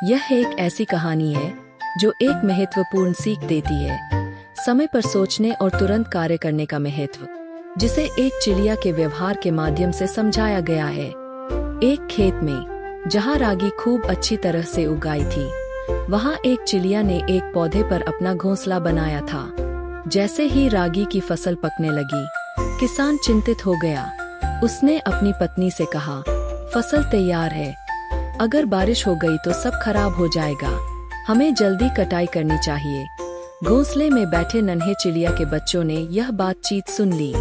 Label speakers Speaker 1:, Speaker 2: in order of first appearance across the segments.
Speaker 1: यह एक ऐसी कहानी है जो एक महत्वपूर्ण सीख देती है, समय पर सोचने और तुरंत कार्य करने का महत्व, जिसे एक चिड़िया के व्यवहार के माध्यम से समझाया गया है। एक खेत में जहाँ रागी खूब अच्छी तरह से उगाई थी, वहाँ एक चिड़िया ने एक पौधे पर अपना घोंसला बनाया था। जैसे ही रागी की फसल पकने लगी, किसान चिंतित हो गया। उसने अपनी पत्नी से कहा, फसल तैयार है, अगर बारिश हो गई तो सब खराब हो जाएगा, हमें जल्दी कटाई करनी चाहिए। घोंसले में बैठे नन्हे चिड़िया के बच्चों ने यह बातचीत सुन ली।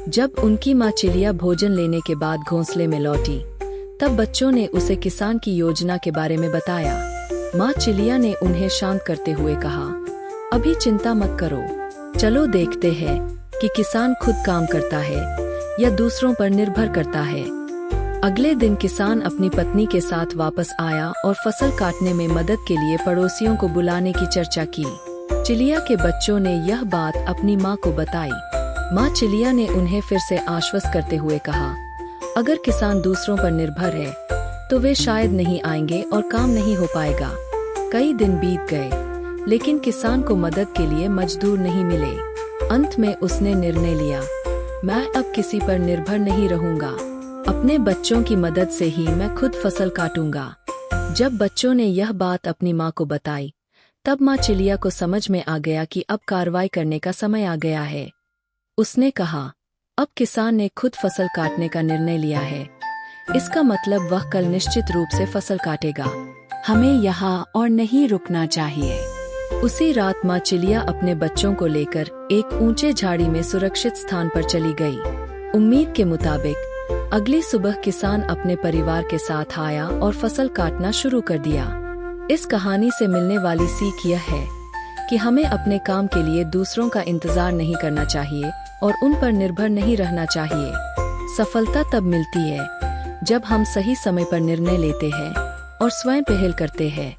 Speaker 1: जब उनकी माँ चिड़िया भोजन लेने के बाद घोंसले में लौटी, तब बच्चों ने उसे किसान की योजना के बारे में बताया। माँ चिड़िया ने उन्हें शांत करते हुए कहा, अभी चिंता मत करो, चलो देखते हैं कि किसान खुद काम करता है या दूसरों पर निर्भर करता है। अगले दिन किसान अपनी पत्नी के साथ वापस आया और फसल काटने में मदद के लिए पड़ोसियों को बुलाने की चर्चा की। चिड़िया के बच्चों ने यह बात अपनी माँ को बताई। माँ चिड़िया ने उन्हें फिर से आश्वस्त करते हुए कहा, अगर किसान दूसरों पर निर्भर है तो वे शायद नहीं आएंगे और काम नहीं हो पाएगा। कई दिन बीत गए, लेकिन किसान को मदद के लिए मजदूर नहीं मिले। अंत में उसने निर्णय लिया, मैं अब किसी पर निर्भर नहीं रहूंगा, अपने बच्चों की मदद से ही मैं खुद फसल काटूंगा। जब बच्चों ने यह बात अपनी माँ को बताई, तब माँ चिड़िया को समझ में आ गया कि अब कार्रवाई करने का समय आ गया है। उसने कहा, अब किसान ने खुद फसल काटने का निर्णय लिया है, इसका मतलब वह कल निश्चित रूप से फसल काटेगा। हमें यहाँ और नहीं रुकना चाहिए। उसी रात माँ चिड़िया अपने बच्चों को लेकर एक ऊंचे झाड़ी में सुरक्षित स्थान पर चली गई। उम्मीद के मुताबिक अगली सुबह किसान अपने परिवार के साथ आया और फसल काटना शुरू कर दिया। इस कहानी से मिलने वाली सीख यह है कि हमें अपने काम के लिए दूसरों का इंतजार नहीं करना चाहिए और उन पर निर्भर नहीं रहना चाहिए। सफलता तब मिलती है जब हम सही समय पर निर्णय लेते हैं और स्वयं पहल करते हैं।